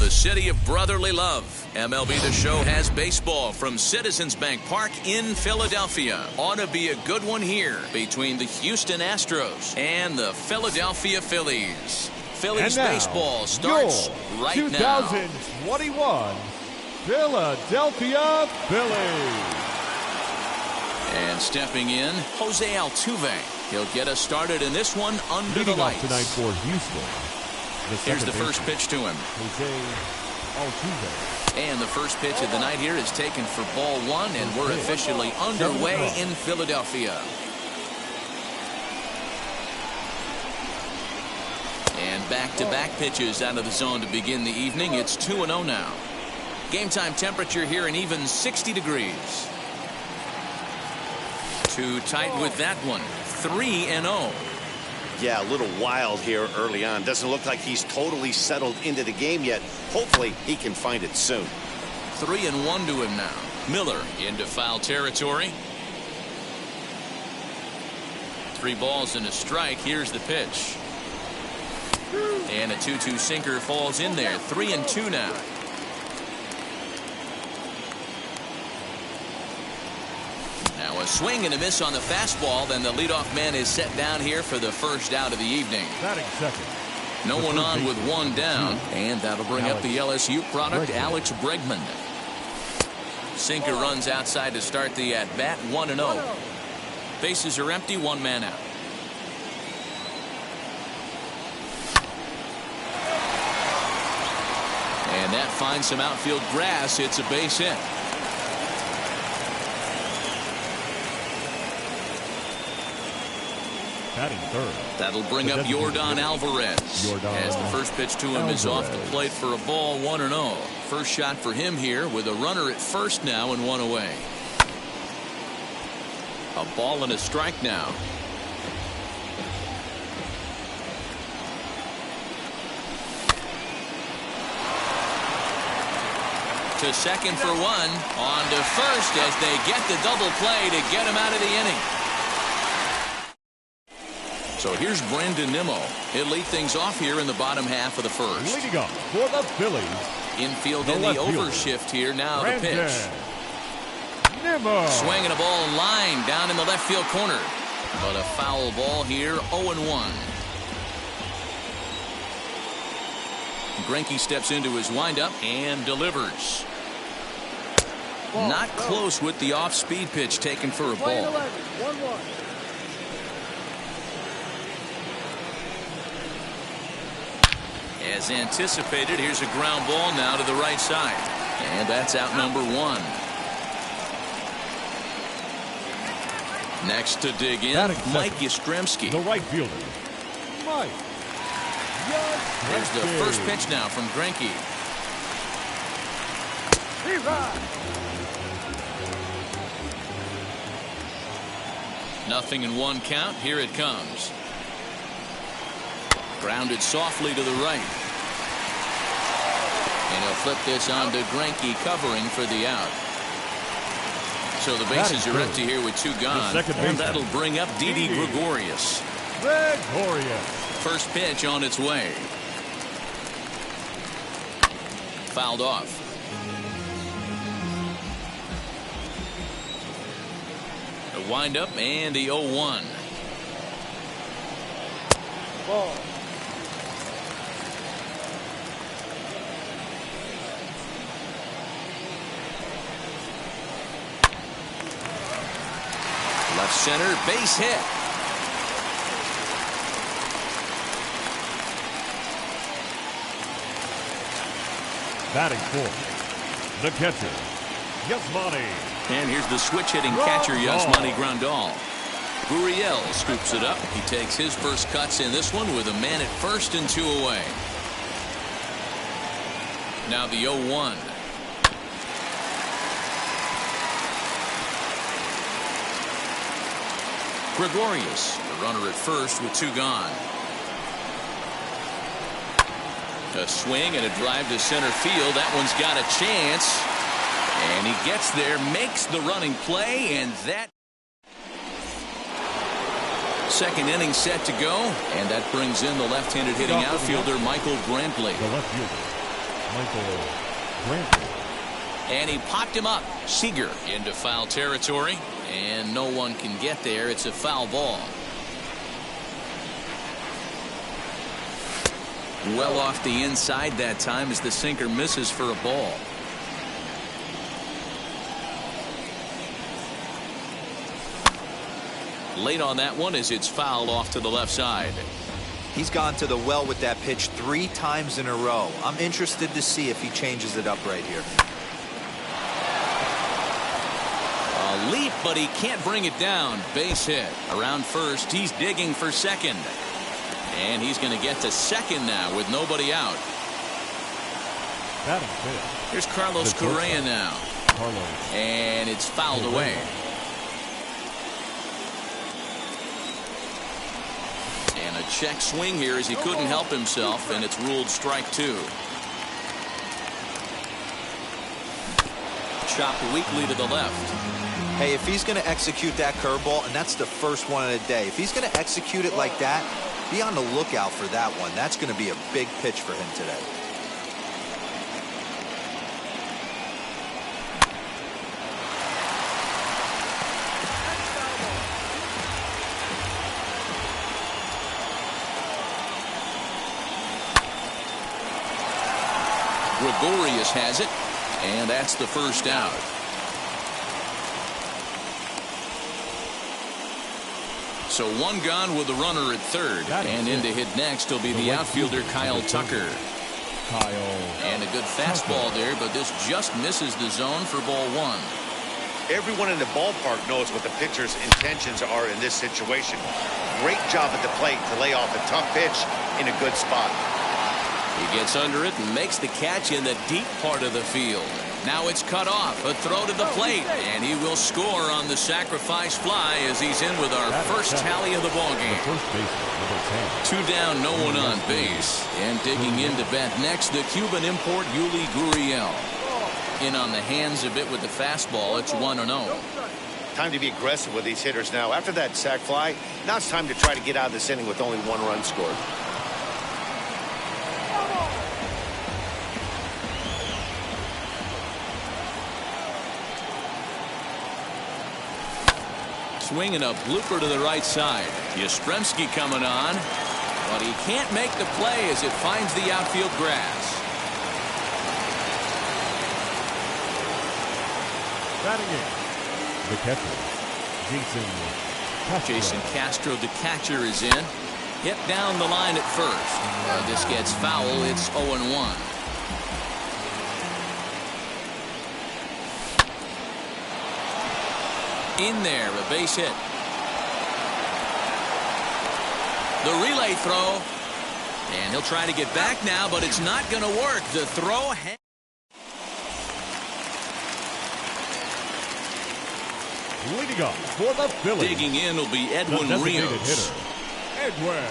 the city of brotherly love. MLB The Show has baseball from Citizens Bank Park in Philadelphia. Ought to be a good one here between the Houston Astros and the Philadelphia Phillies. Phillies baseball starts right now. 2021 Philadelphia Phillies. And stepping in, Jose Altuve. He'll get us started in this one under the lights. Tonight for Houston. Here's the first pitch to him. Jose Altuve. And the first pitch of the night here is taken for ball one, and we're officially underway in Philadelphia. And back-to-back pitches out of the zone to begin the evening. It's 2-0 now. Game time temperature here an even 60 degrees. Too tight with that one. 3-0. Yeah, a little wild here early on. Doesn't look like he's totally settled into the game yet. Hopefully he can find it soon. 3-1 to him now. Miller into foul territory. 3 balls and a strike. Here's the pitch. And a 2-2 sinker falls in there. 3-2 now. Now a swing and a miss on the fastball. Then the leadoff man is set down here for the first out of the evening. Batting second. No one on with one down. And that'll bring up the LSU product, Alex Bregman. Sinker runs outside to start the at-bat. 1-0. Bases are empty. 1 man out. And that finds some outfield grass. It's a base hit. Batting third. That'll bring up Yordan Alvarez. As the first pitch to him is off the plate for a ball. 1-0. First shot for him here with a runner at first now and 1 away. A ball and a strike now. To second for 1. On to first as they get the double play to get him out of the inning. So here's Brandon Nimmo. He'll lead things off here in the bottom half of the first. Leading up for the Phillies. Infield in the overshift here. Now the pitch. Nimmo. Swinging a ball line down in the left field corner. But a foul ball here. 0-1. Greinke steps into his windup and delivers. Not close with the off-speed pitch taken for a ball. 1-1. As anticipated, here's a ground ball now to the right side. And that's out number 1. Next to dig in, Mike Yastrzemski. The right fielder, Mike. Here's the first pitch now from Greinke. Nothing in 1 count. Here it comes. Grounded softly to the right. And he'll flip this on to Greinke, covering for the out. So the bases are empty here with 2 gone. And that'll bring up Didi Gregorius. First pitch on its way. Fouled off. A windup and the 0-1. Ball. Left center, base hit. Batting fourth, the catcher, Yasmani. And here's the switch-hitting catcher, Yasmani Grandal. Gurriel scoops it up. He takes his first cuts in this one with a man at first and 2 away. Now the 0-1. Gregorius, the runner at first with 2 gone. A swing and a drive to center field. That one's got a chance. And he gets there, makes the running play, and that second inning set to go. And that brings in the left-handed hitting outfielder Michael Brantley. The left fielder, Michael Brantley. And he popped him up. Seager into foul territory. And no one can get there. It's a foul ball. Well off the inside that time as the sinker misses for a ball. Late on that one as it's fouled off to the left side. He's gone to the well with that pitch 3 times in a row. I'm interested to see if he changes it up right here. A leap, but he can't bring it down. Base hit. Around first, he's digging for second. And he's going to get to second now with nobody out. Batting fifth. Here's Carlos Correa now. Carlos. And it's fouled away. And a check swing here as he couldn't help himself, and it's ruled strike 2. Chopped weakly to the left. Hey, if he's going to execute that curveball, and that's the first one of the day, if he's going to execute it like that, be on the lookout for that one. That's going to be a big pitch for him today. Gregorius has it, and that's the first out. So one gone with the runner at third, and in to hit next will be the outfielder Kyle Tucker. And a good fastball there, but this just misses the zone for ball 1. Everyone in the ballpark knows what the pitcher's intentions are in this situation. Great job at the plate to lay off a tough pitch in a good spot. He gets under it and makes the catch in the deep part of the field. Now it's cut off. A throw to the plate, and he will score on the sacrifice fly as he's in with our first tally of the ballgame. 2 down, no one on base. And digging in to bat next, the Cuban import Yuli Gurriel. In on the hands a bit with the fastball. It's 1-0. Time to be aggressive with these hitters now. After that sac fly, now it's time to try to get out of this inning with only 1 run scored. Swinging a blooper to the right side. Yastrzemski coming on, but he can't make the play as it finds the outfield grass. Batting in, the catcher, Jason Castro, the catcher, is in. Hit down the line at first. This gets foul. It's 0-1. In there, a base hit. The relay throw. And he'll try to get back now, but it's not going to work. The throw. Leading up for the Phillies. Digging in will be Edwin Rios. Edwin.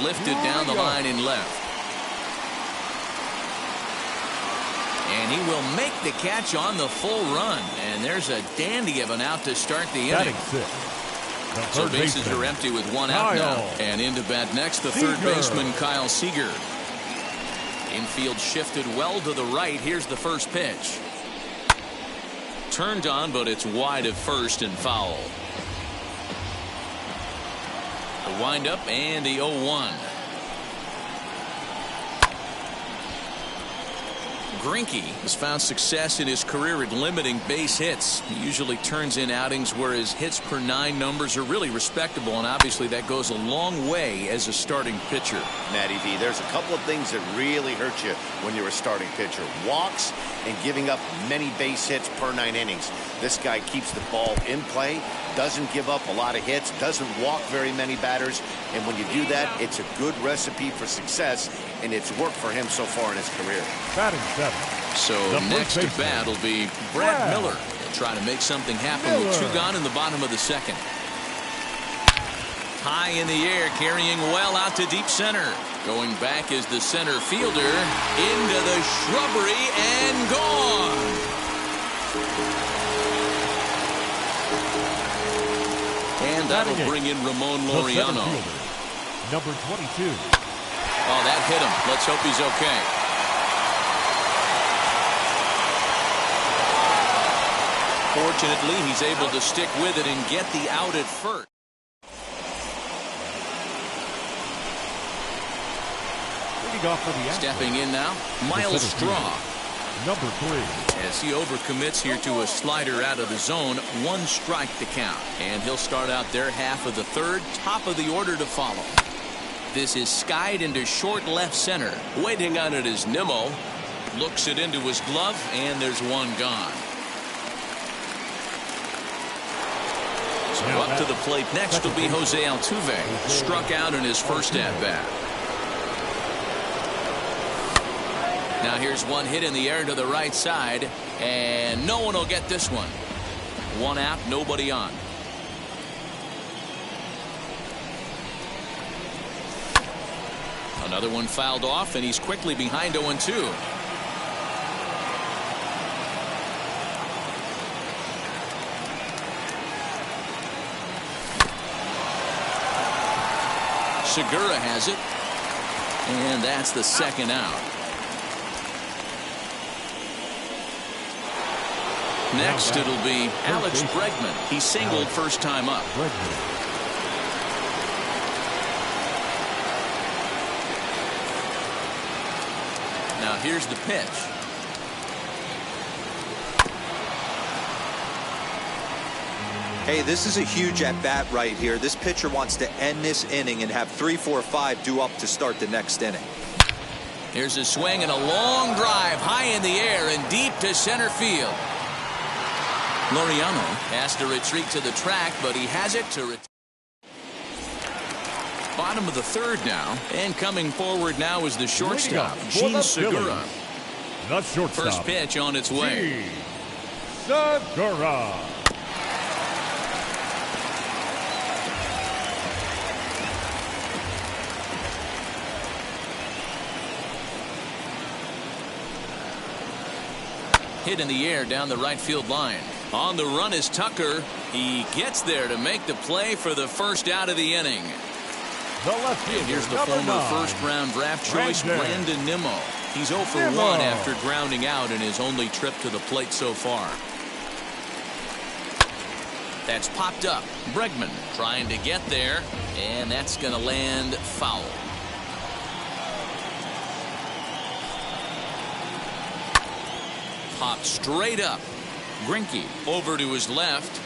Lifted down the line in left. And he will make the catch on the full run. And there's a dandy of an out to start the inning. So bases are empty with 1 out now. And in to bat next, the third baseman, Kyle Seager. Infield shifted well to the right. Here's the first pitch. Turned on, but it's wide of first and foul. The windup and the 0-1. Greinke has found success in his career at limiting base hits. He usually turns in outings where his hits per 9 numbers are really respectable, and obviously that goes a long way as a starting pitcher. Matty V, there's a couple of things that really hurt you when you're a starting pitcher. Walks and giving up many base hits per 9 innings. This guy keeps the ball in play, doesn't give up a lot of hits, doesn't walk very many batters, and when you do that, it's a good recipe for success, and it's worked for him so far in his career. Batting 7. So next to bat will be Brad Miller. He'll try to make something happen with 2 gone in the bottom of the second. High in the air, carrying well out to deep center. Going back is the center fielder. Into the shrubbery and gone. And that'll bring in Ramon Laureano. Number 22. Oh, that hit him. Let's hope he's okay. Fortunately, he's able to stick with it and get the out at first. Leading off for the Astros. Stepping in now, Miles Straw. Number 3. As he overcommits here to a slider out of the zone, 1 strike to count. And he'll start out their half of the third, top of the order to follow. This is skied into short left center. Waiting on it is Nimmo. Looks it into his glove, and there's 1 gone. So up to the plate next will be Jose Altuve. Struck out in his first at-bat. Now here's 1 hit in the air to the right side, and no one will get this one. 1 out, nobody on. Another one fouled off, and he's quickly behind 0-2. Segura has it, and that's the 2nd out. Next, it'll be Alex Bregman. He singled first time up. Now here's the pitch. Hey, this is a huge at-bat right here. This pitcher wants to end this inning and have 3, 4, 5 due up to start the next inning. Here's a swing and a long drive high in the air and deep to center field. Laureano has to retreat to the track, but he has it to bottom of the 3rd now, and coming forward now is the shortstop, Gene Segura. The shortstop. First pitch on its way. Segura. Hit in the air down the right field line. On the run is Tucker. He gets there to make the play for the first out of the inning. The left fielder, and here's the number former 9. first-round draft choice, Brandon Nimmo. He's 0 for 1 after grounding out in his only trip to the plate so far. That's popped up. Bregman trying to get there, and that's going to land foul. Popped straight up. Greinke over to his left.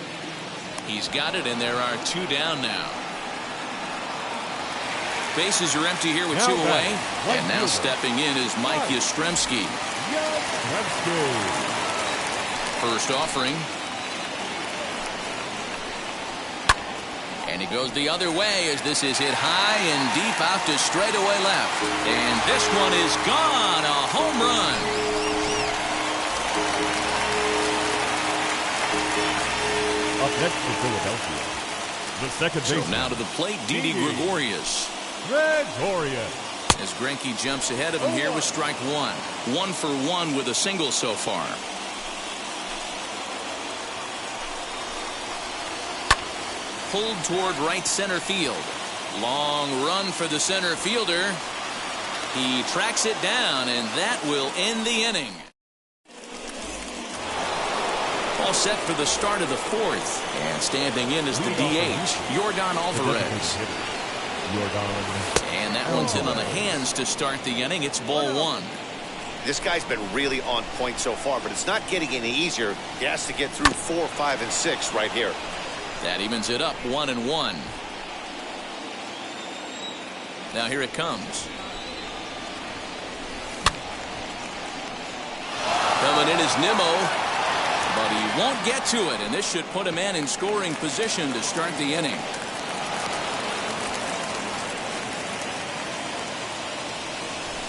He's got it, and there are 2 down now. Bases are empty here with 2 away. And now stepping in is Mike Yastrzemski. First offering. And he goes the other way as this is hit high and deep out to straightaway left. And this one is gone. A home run. Up next for Philadelphia, the second baseman. So now to the plate, Didi Gregorius. As Greinke jumps ahead of him here with strike 1. 1 for 1 with a single so far. Pulled toward right center field. Long run for the center fielder. He tracks it down, and that will end the inning. All set for the start of the 4th. And standing in is the DH, Yordan Alvarez. And that one's in on the hands to start the inning. It's ball 1. This guy's been really on point so far, but it's not getting any easier. He has to get through 4, 5, and 6 right here. That evens it up 1-1. Now here it comes. Coming in is Nimmo. But he won't get to it, and this should put a man in scoring position to start the inning.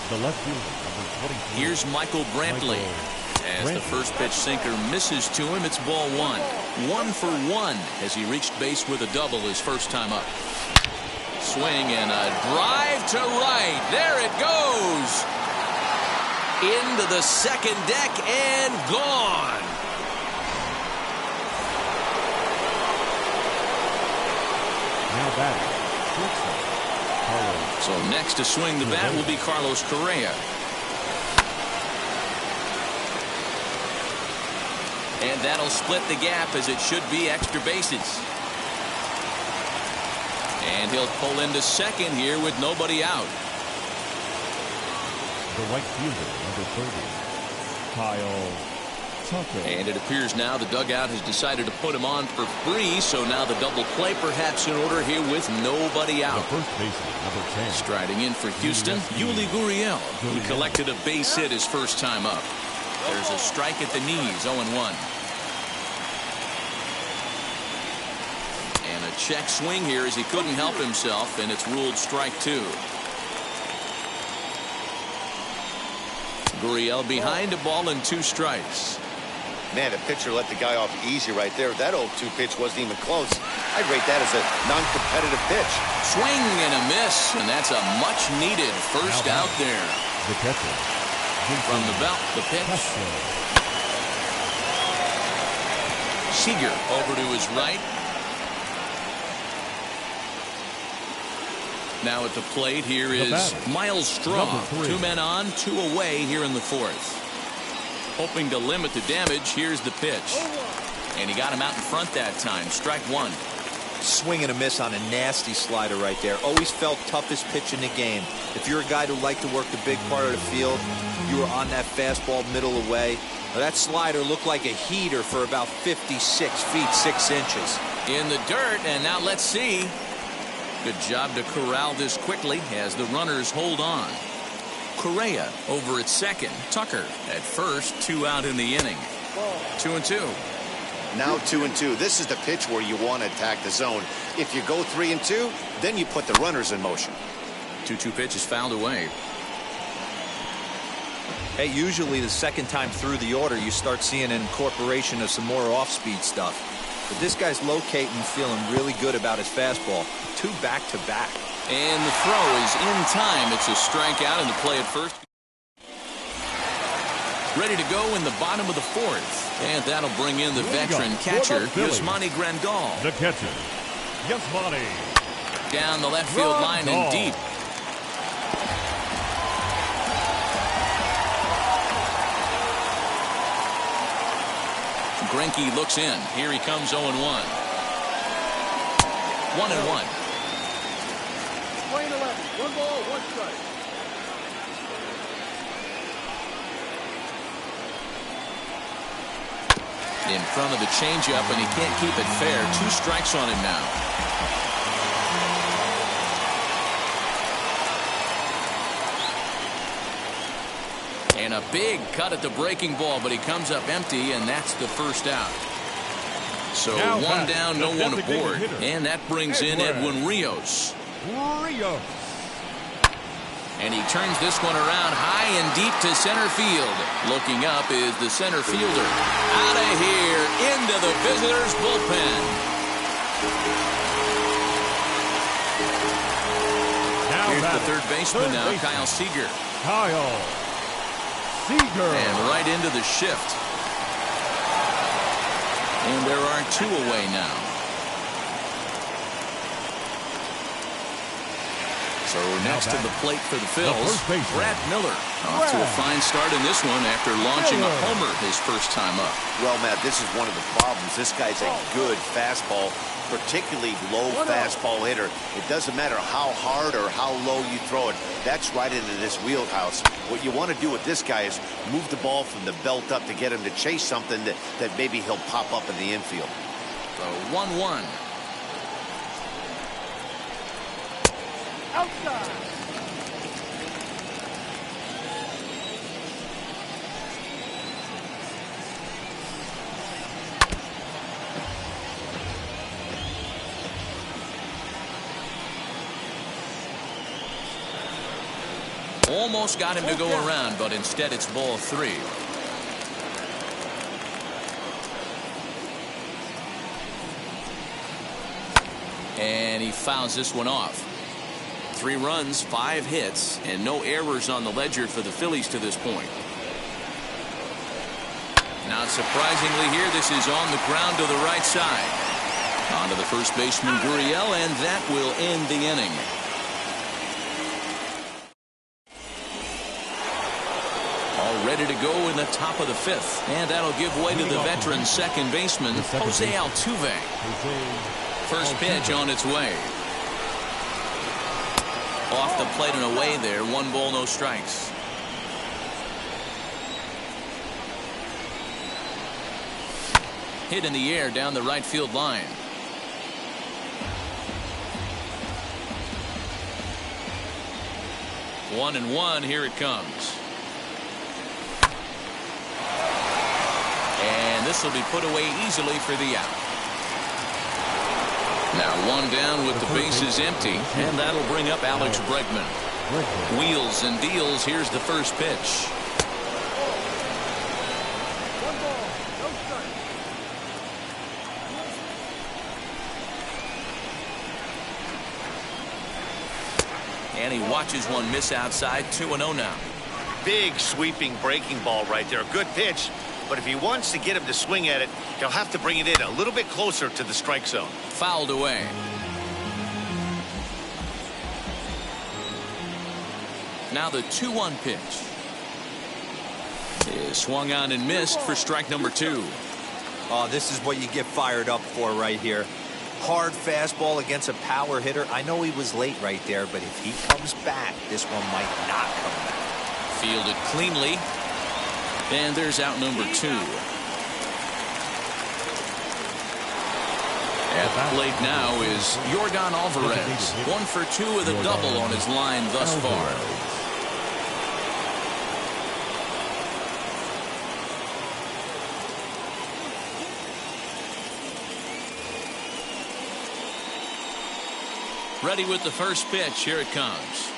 The left fielder, number 23. Here's Michael Brantley. As the first pitch sinker misses to him, it's ball 1. 1 for 1 as he reached base with a double his first time up. Swing and a drive to right. There it goes. Into the second deck and gone. Now batting, so next to swing the bat will be Carlos Correa. And that'll split the gap, as it should be extra bases. And he'll pull into second here with nobody out. The right fielder, number 30, Kyle Tucker. And it appears now the dugout has decided to put him on for free, so now the double play perhaps in order here with nobody out. The first baseman, number 10. Striding in for Houston, Yuli Gurriel, who collected a base hit his first time up. There's a strike at the knees, 0-1. And a check swing here as he couldn't help himself, and it's ruled strike 2. Gurriel behind a ball and 2 strikes. Man, the pitcher let the guy off easy right there. That 0-2 pitch wasn't even close. I'd rate that as a non-competitive pitch. Swing and a miss, and that's a much-needed first out there. The catcher. From the belt, the pitch. Seager over to his right. Now at the plate here is Miles Straw. 2 men on, 2 away here in the 4th. Hoping to limit the damage, here's the pitch. And he got him out in front that time. Strike 1. Swing and a miss on a nasty slider right there. Always felt toughest pitch in the game. If you're a guy who liked to work the big part of the field, you were on that fastball middle away. Now, that slider looked like a heater for about 56 feet 6 inches. In the dirt, and now let's see. Good job to corral this quickly as the runners hold on. Correa over at second. Tucker at first. 2 out in the inning. 2-2. Now 2-2. This is the pitch where you want to attack the zone. If you go 3-2, then you put the runners in motion. 2-2 pitch is fouled away. Hey, usually the second time through the order, you start seeing an incorporation of some more off-speed stuff. But this guy's locating, feeling really good about his fastball. 2 back-to-back. And the throw is in time. It's a strikeout, and the play at first. Ready to go in the bottom of the 4th. And that'll bring in the veteran catcher, Yasmani Grandal. The catcher, Yasmani. Down the left field line and deep. Greinke looks in. Here he comes 0-1. 1-1. Play 11. 1 ball, 1 strike. In front of the changeup, and he can't keep it fair. 2 strikes on him now. And a big cut at the breaking ball, but he comes up empty, and that's the first out. So now 1 down, no one aboard. And that brings in Edwin Rios. And he turns this one around high and deep to center field. Looking up is the center fielder. Out of here, into the visitors' bullpen. Here's the third baseman now, Kyle Seager. Kyle Seager. And right into the shift. And there are 2 away now. So next to the plate for the Phils, Brad Miller. Off to a fine start in this one after launching a homer his first time up. Well, Matt, this is one of the problems. This guy's a good fastball, particularly low fastball hitter. It doesn't matter how hard or how low you throw it. That's right into this wheelhouse. What you want to do with this guy is move the ball from the belt up to get him to chase something that maybe he'll pop up in the infield. So 1-1. Outside. Almost got him to go around, but instead it's ball 3. And he fouls this one off. 3 runs, 5 hits, and no errors on the ledger for the Phillies to this point. Not surprisingly here, this is on the ground to the right side. On to the first baseman, Gurriel, and that will end the inning. ready to go in the top of the 5th. And that'll give way to the veteran second baseman, Jose Altuve. First pitch on its way. Off the plate and away there. 1 ball, no strikes. Hit in the air down the right field line. One and one. Here it comes. And this will be put away easily for the out. Now 1 down with the bases empty, and that'll bring up Alex Bregman. Wheels and deals. Here's the first pitch. 1 ball, no strike. And he watches one miss outside. 2-0 now. Big sweeping breaking ball right there. Good pitch. But if he wants to get him to swing at it, he'll have to bring it in a little bit closer to the strike zone. Fouled away. Now the 2-1 pitch is swung on and missed for strike number 2. Oh, this is what you get fired up for right here. Hard fastball against a power hitter. I know he was late right there, but if he comes back, this one might not come back. Fielded cleanly. And there's out number 2. At the plate now is Yordan Alvarez. 1 for 2 with a double on his line thus far. Ready with the first pitch. Here it comes.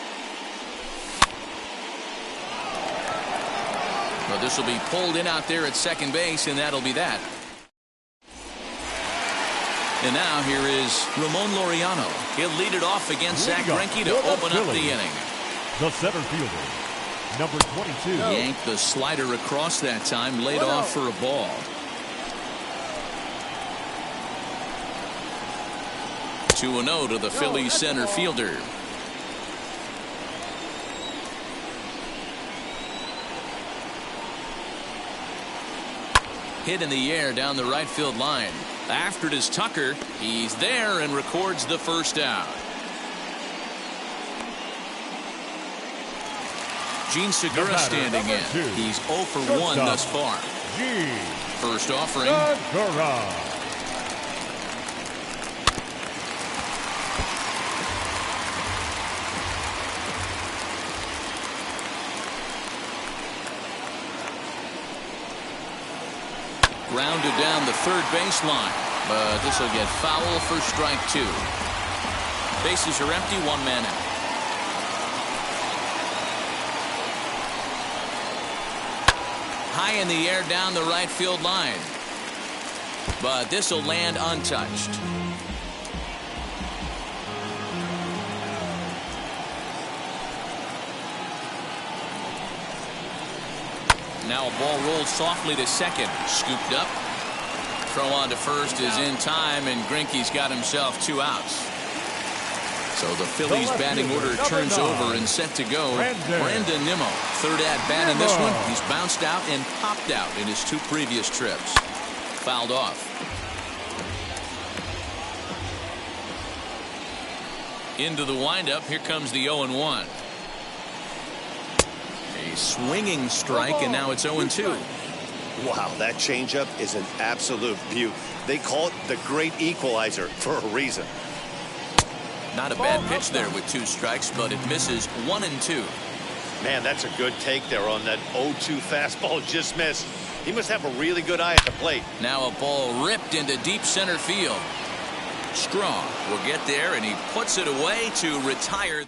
Well, this will be pulled in out there at second base, and that'll be that. And now here is Ramon Laureano. He'll lead it off against Zach Greinke to open up the inning. The center fielder, number 22. Yanked the slider across that time, laid off for a ball. 2-0 to the Phillies center fielder. Hit in the air down the right field line. After it is Tucker. He's there and records the first out. Gene Segura standing in. He's 0 for 1 thus far. First offering. Grounded down the third baseline, but this will get foul for strike 2. Bases are empty, 1 man out. High in the air down the right field line, but this will land untouched. Now a ball rolled softly to second. Scooped up. Throw on to first is in time, and Greinke's got himself 2 outs. So the Phillies batting order turns over and set to go. Brandon Nimmo, third at bat in this one. He's bounced out and popped out in his 2 previous trips. Fouled off. Into the windup. Here comes the 0-1. A swinging strike, and now it's 0-2. Wow, that changeup is an absolute beaut. They call it the great equalizer for a reason. Not a bad pitch there with 2 strikes, but it misses 1-2. Man, that's a good take there on that 0-2 fastball just missed. He must have a really good eye at the plate. Now a ball ripped into deep center field. Strong will get there, and he puts it away to retire.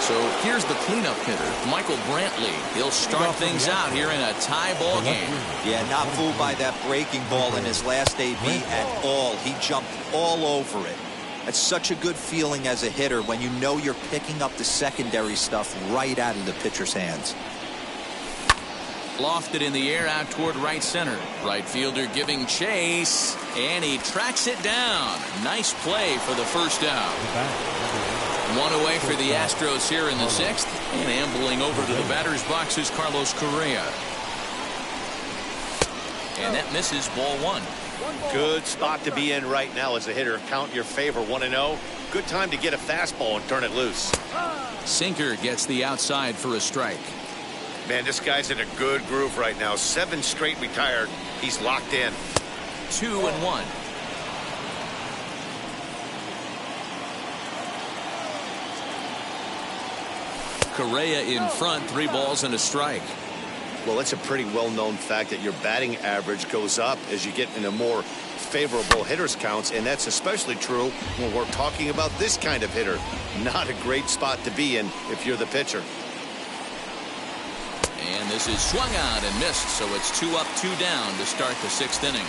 So here's the cleanup hitter, Michael Brantley. He'll start things out here in a tie ball game. Yeah, not fooled by that breaking ball in his last AB at all. He jumped all over it. That's such a good feeling as a hitter when you know you're picking up the secondary stuff right out of the pitcher's hands. Lofted in the air out toward right center. Right fielder giving chase, and he tracks it down. Nice play for the first out. One away for the Astros here in the 6th. And ambling over to the batter's box is Carlos Correa. And that misses, ball 1. Good spot to be in right now as a hitter. Count your favor, 1-0. Good time to get a fastball and turn it loose. Sinker gets the outside for a strike. Man, this guy's in a good groove right now. 7 straight retired. He's locked in. 2-1. Correa in front, 3 balls and a strike. Well, it's a pretty well-known fact that your batting average goes up as you get into more favorable hitters counts, and that's especially true when we're talking about this kind of hitter. Not a great spot to be in if you're the pitcher. And this is swung out and missed, so it's 2 up, 2 down to start the 6th inning.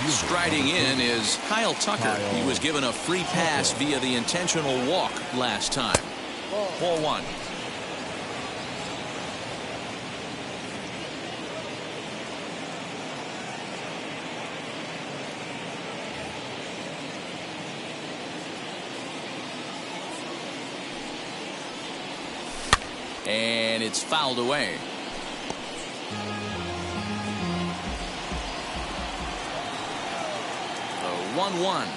Striding in is Kyle Tucker. He was given a free pass via the intentional walk last time. Ball 1. And it's fouled away. The 1-1.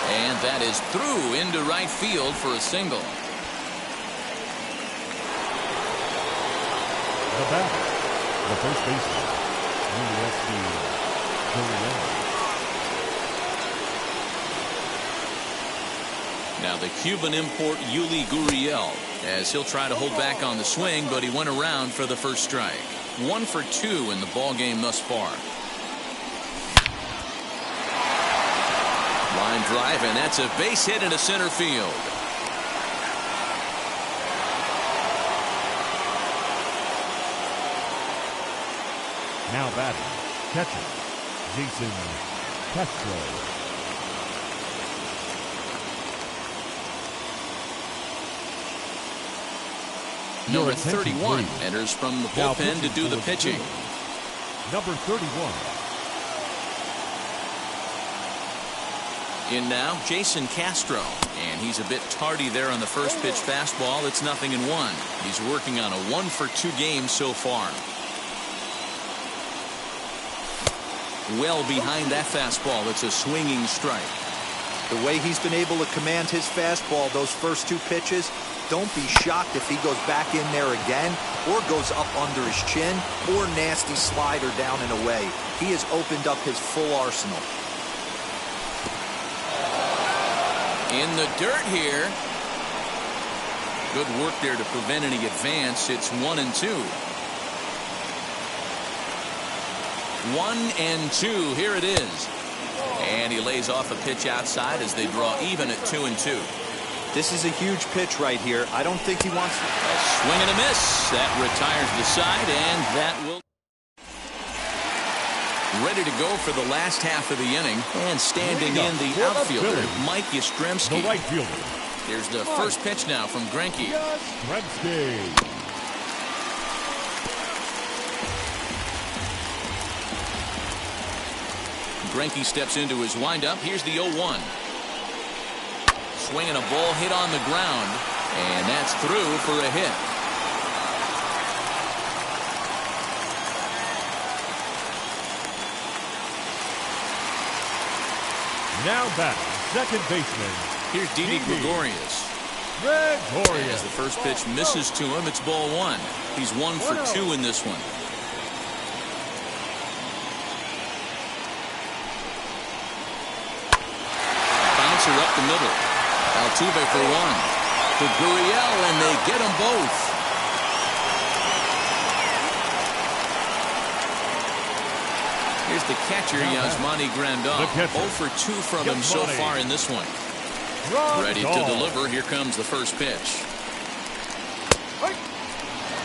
And that is through into right field for a single. The batter, the first baseman, USC Gurriel. Now the Cuban import Yuli Gurriel, as he'll try to hold back on the swing, but he went around for the first strike. 1 for 2 in the ball game thus far. Line drive, and that's a base hit into center field. Now batting, catcher, Jason Castro. Number 31 enters from the bullpen to do the pitching. Number 31. In now, Jason Castro. And he's a bit tardy there on the first pitch fastball. It's 0-1. He's working on a 1 for 2 game so far. Well behind that fastball. It's a swinging strike. The way he's been able to command his fastball those first 2 pitches, don't be shocked if he goes back in there again or goes up under his chin or nasty slider down and away. He has opened up his full arsenal. In the dirt here. Good work there to prevent any advance. It's 1-2. 1-2. Here it is. And he lays off a pitch outside as they draw even at 2-2. This is a huge pitch right here. I don't think he wants to. A swing and a miss. That retires the side, and that will. Ready to go for the last half of the inning. And standing in the outfielder, Mike Yastrzemski. The right fielder. Here's the first pitch now from Greinke. Yastrzemski. Greinke steps into his windup. Here's the 0-1. Swinging a ball hit on the ground, and that's through for a hit. Now back, second baseman. Here's Didi Gregorius. Gregorius. As the first pitch misses to him, it's ball 1. He's 1 for 2 in this one. Bouncer up the middle. Altuve for 1. To Gurriel, and they get them both. Here's the catcher, Yasmani Grandal. 0 for 2 from him so far in this one. Ready to deliver. Here comes the first pitch.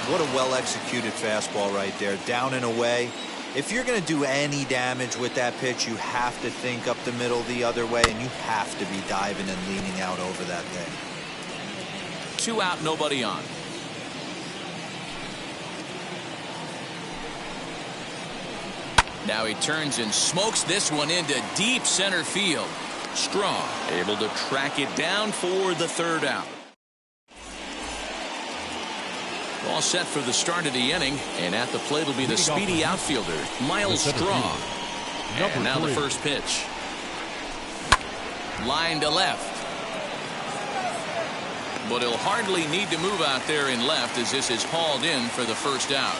What a well-executed fastball right there. Down and away. If you're going to do any damage with that pitch, you have to think up the middle the other way, and you have to be diving and leaning out over that thing. 2 out, nobody on. Now he turns and smokes this one into deep center field. Straw able to track it down for the third out. All set for the start of the inning, and at the plate will be the speedy outfielder, Myles Straw. And now the first pitch. Line to left. But he'll hardly need to move out there in left as this is hauled in for the first out.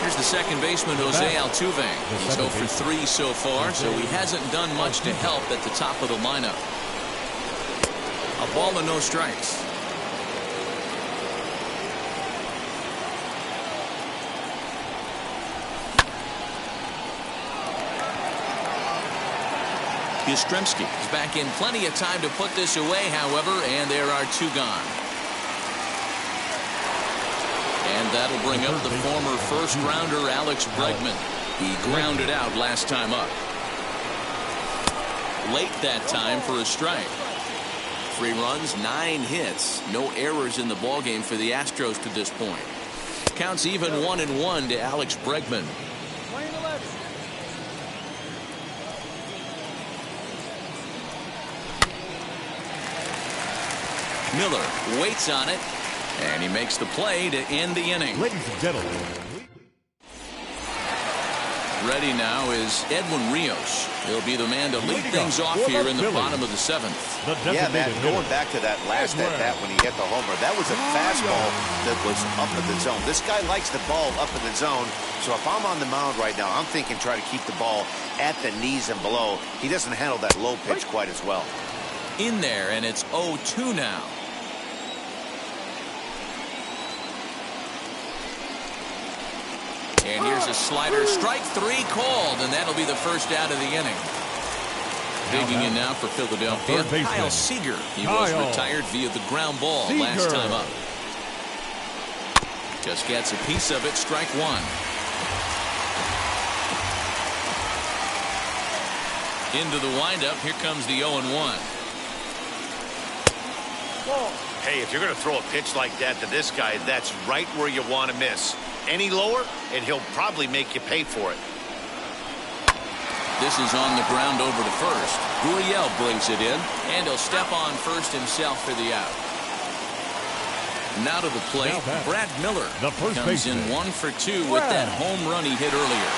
Here's the second baseman, Jose Altuve. He's 0 for 3 so far, so he hasn't done much to help at the top of the lineup. A ball and no strikes. Yastrzemski is back in plenty of time to put this away, however, and there are 2 gone. And that'll bring up the former first-rounder Alex Bregman. He grounded out last time up. Late that time for a strike. 3 runs, 9 hits. No errors in the ballgame for the Astros to this point. Counts even 1-1 to Alex Bregman. Miller waits on it, and he makes the play to end the inning. Ladies and gentlemen. Ready now is Edwin Rios. He'll be the man to lead things off here in the bottom of the 7th. Yeah, Matt, going back to that last at-bat when he hit the homer, that was a fastball that was up in the zone. This guy likes the ball up in the zone, so if I'm on the mound right now, I'm thinking try to keep the ball at the knees and below. He doesn't handle that low pitch quite as well. In there, and it's 0-2 now. And here's a slider. Strike 3 called, and that'll be the first out of the inning. Digging in now for Philadelphia, Kyle Seager. He was retired via the ground ball last time up. Just gets a piece of it. Strike 1. Into the windup. Here comes the 0-1. Hey, if you're going to throw a pitch like that to this guy, that's right where you want to miss. Any lower, and he'll probably make you pay for it. This is on the ground over to first. Gurriel brings it in, and he'll step on first himself for the out. Now to the plate, Brad Miller comes in 1 for 2 with that home run he hit earlier.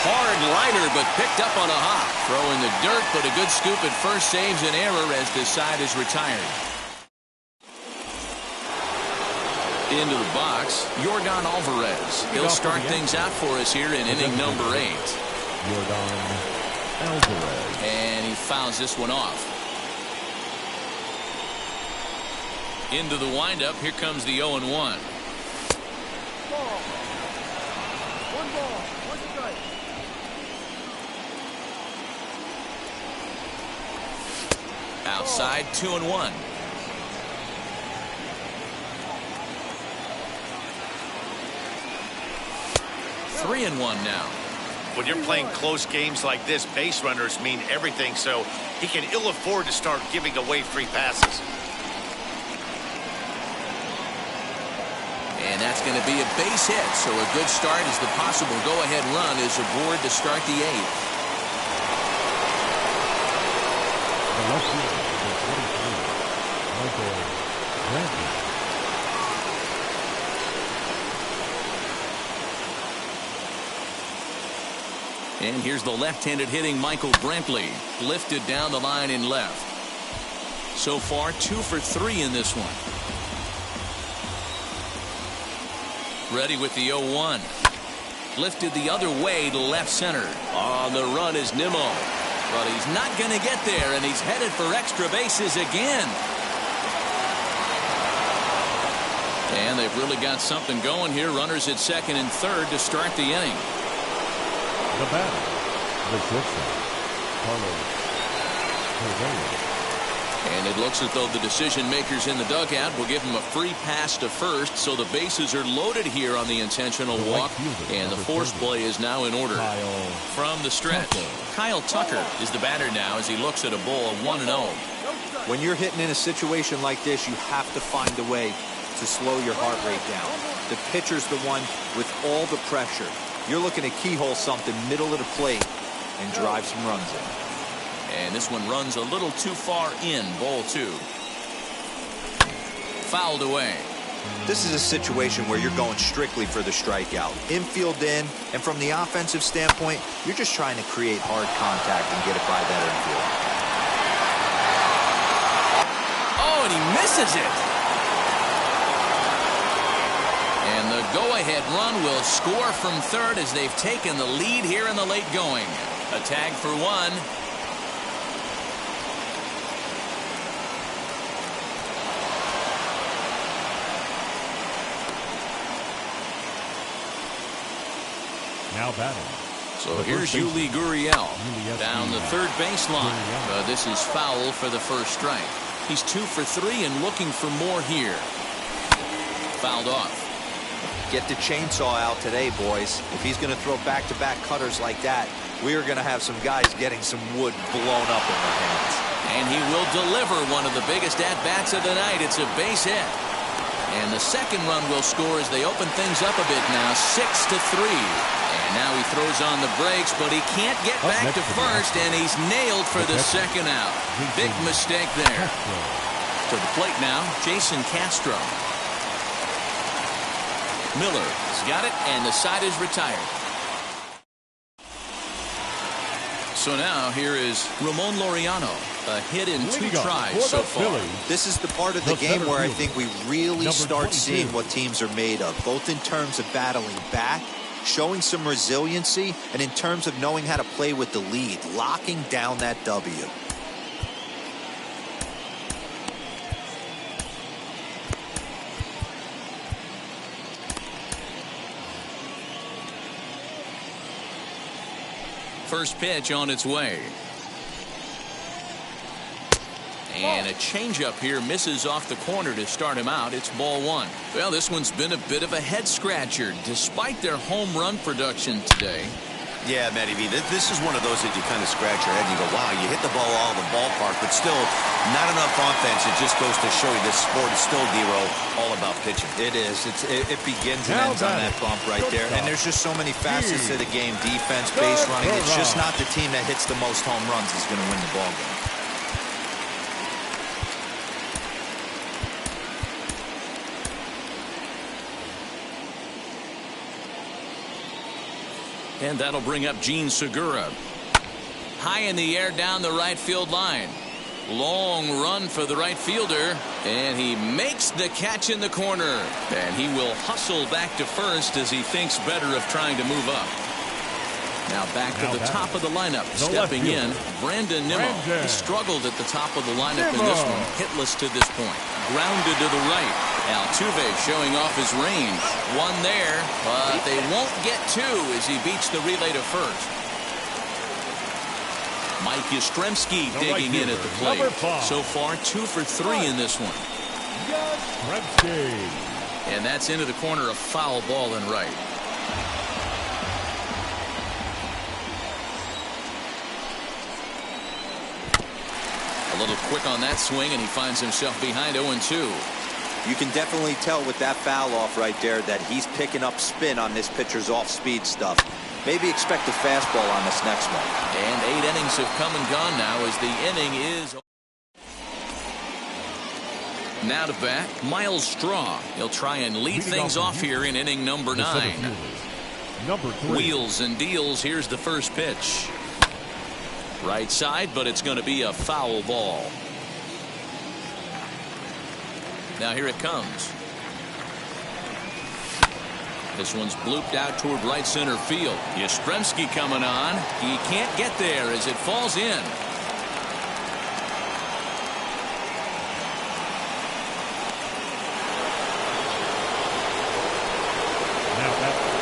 Hard liner, but picked up on a hop. Throwing the dirt, but a good scoop at first saves an error as this side is retired. Into the box, Yordan Alvarez. He'll start things out for us here in inning number 8. Yordan Alvarez. And he fouls this one off. Into the windup, here comes the 0-1. Ball. 1 ball, 1 strike. Outside, 2-1. Three and 1 now. When you're playing close games like this, base runners mean everything, so he can ill afford to start giving away free passes. And that's going to be a base hit, so a good start as the possible go-ahead run is aboard to start the 8th. The left fielder, Michael Brantley. And here's the left-handed hitting Michael Brantley, lifted down the line in left. So far, 2 for 3 in this one. Ready with the 0-1. Lifted the other way to left center. On the run is Nimmo. But he's not going to get there, and he's headed for extra bases again. And they've really got something going here. Runners at second and third to start the inning. The batter, the shortstop, Carlos Correa. And it looks as though the decision makers in the dugout will give him a free pass to first, so the bases are loaded here on the intentional walk, and the force play is now in order. From the stretch, Kyle Tucker is the batter now as he looks at a ball of 1-0. When you're hitting in a situation like this, you have to find a way to slow your heart rate down. The pitcher's the one with all the pressure. You're looking to keyhole something middle of the plate and drive some runs in. And this one runs a little too far in. Ball 2. Fouled away. This is a situation where you're going strictly for the strikeout. Infield in, and from the offensive standpoint, you're just trying to create hard contact and get it by that infield. Oh, and he misses it. And the go-ahead run will score from third as they've taken the lead here in the late going. A tag for 1. Now batting. So here's Yuli Gurriel down the third baseline. This is foul for the first strike. He's 2 for 3 and looking for more here. Fouled off. Get the chainsaw out today, boys. If he's going to throw back-to-back cutters like that, we are going to have some guys getting some wood blown up in their hands. And he will deliver one of the biggest at-bats of the night. It's a base hit. And the second run will score as they open things up a bit now, 6-3. And now he throws on the brakes, but he can't get back to first, and he's nailed for the second out. Big mistake there. To the plate now, Jason Castro. Miller's got it, and the side is retired. So now here is Ramon Laureano. A hit in 2 tries so far. This is the part of the game where I think we really start seeing what teams are made of, both in terms of battling back, showing some resiliency, and in terms of knowing how to play with the lead, locking down that W. First pitch on its way. And a changeup here misses off the corner to start him out. It's ball 1. Well, this one's been a bit of a head scratcher despite their home run production today. Yeah, Matty V, this is one of those that you kind of scratch your head and you go, wow, you hit the ball all the ballpark, but still not enough offense. It just goes to show you this sport is still, D-Row, all about pitching. It is. It begins and ends on that bump right there. And there's just so many facets to the game. Defense, base running. It's just not the team that hits the most home runs is going to win the ball game. And that'll bring up Gene Segura. High in the air down the right field line. Long run for the right fielder. And he makes the catch in the corner. And he will hustle back to first as he thinks better of trying to move up. Now back to the top of the lineup. Stepping in, Brandon Nimmo. He struggled at the top of the lineup in this one. Hitless to this point. Grounded to the right. Altuve showing off his range. One there, but they won't get 2 as he beats the relay to first. Mike Yastrzemski digging in at the plate. So far, 2 for 3 in this one. And that's into the corner, a foul ball and right. A little quick on that swing, and he finds himself behind 0-2. You can definitely tell with that foul off right there that he's picking up spin on this pitcher's off-speed stuff. Maybe expect a fastball on this next one. And 8 innings have come and gone now as the inning is. Now to bat, Miles Straw. He'll try and lead things off here in inning number 9. Wheels and deals. Here's the first pitch. Right side, but it's going to be a foul ball. Now here it comes. This one's blooped out toward right center field. Yastrzemski coming on. He can't get there as it falls in.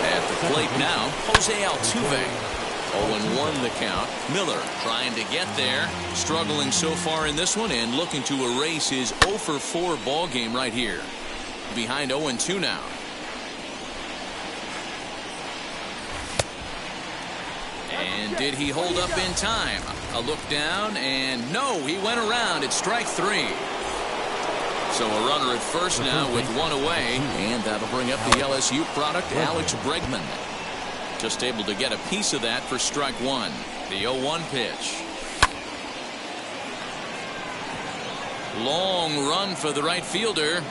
At the plate now, Jose Altuve. 0-1 the count. Miller trying to get there. Struggling so far in this one and looking to erase his 0-for-4 ball game right here. Behind 0-2 now. And did he hold up in time? A look down and no, he went around. It's strike 3. So a runner at first now with one away, and that'll bring up the LSU product, Alex Bregman. Just able to get a piece of that for strike one. The 0-1 pitch. Long run for the right fielder.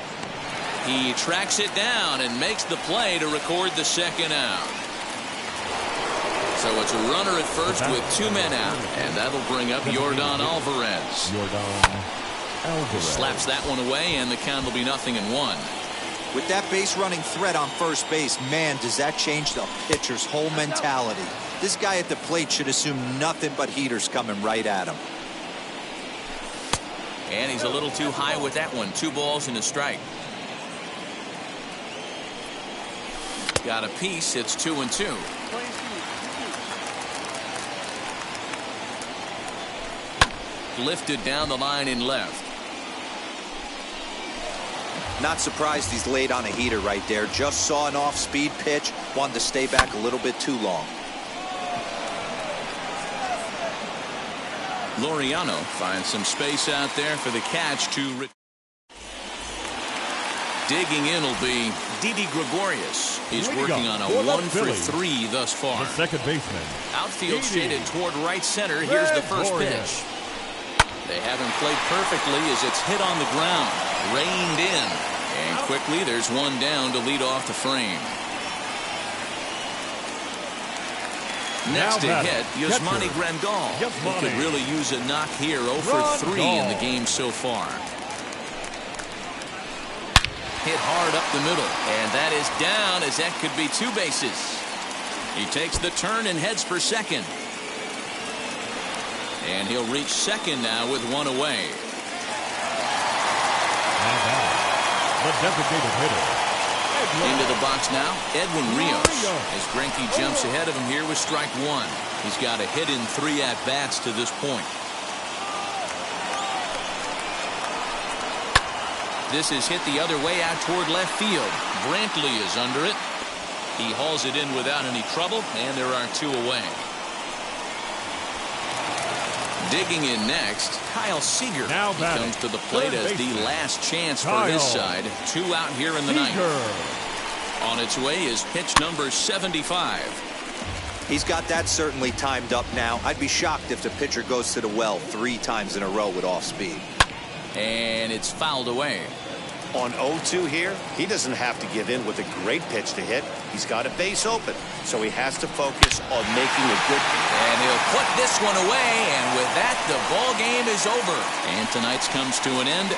He tracks it down and makes the play to record the second out. So it's a runner at first with 2 men out, and that'll bring up Yordan Alvarez. Slaps that one away, and the count will be 0-1. With that base running threat on first base, man, does that change the pitcher's whole mentality. This guy at the plate should assume nothing but heaters coming right at him. And he's a little too high with that one. 2 balls and a strike. Got a piece. It's 2-2. Lifted down the line in left. Not surprised he's laid on a heater right there. Just saw an off-speed pitch. Wanted to stay back a little bit too long. Laureano finds some space out there for the catch to... Digging in will be Didi Gregorius. He's working on a 1-for-3 thus far. The second baseman. Outfield shaded toward right center. Here's the first pitch. They have him played perfectly as it's hit on the ground. Reined in. And quickly there's one down to lead off the frame. Next to hit, Yasmani Grandal. He could really use a knock here. 0-for-3 in the game so far. Hit hard up the middle, and that is down, as that could be 2 bases. He takes the turn and heads for second. And he'll reach second now with 1 away. And now, the designated hitter. Into the box now, Edwin Rios. As Greinke jumps ahead of him here with strike 1. He's got a hit in 3 at-bats to this point. This is hit the other way out toward left field. Brantley is under it. He hauls it in without any trouble, and there are 2 away. Digging in next, Kyle Seager. Now he comes to the plate as the last chance for his side. 2 out here in the ninth. On its way is pitch number 75. He's got that certainly timed up now. I'd be shocked if the pitcher goes to the well 3 times in a row with off speed. And it's fouled away. On 0-2 here, he doesn't have to give in with a great pitch to hit. He's got a base open, so he has to focus on making a good pitch. And he'll put this one away, and with that, the ball game is over. And tonight's comes to an end.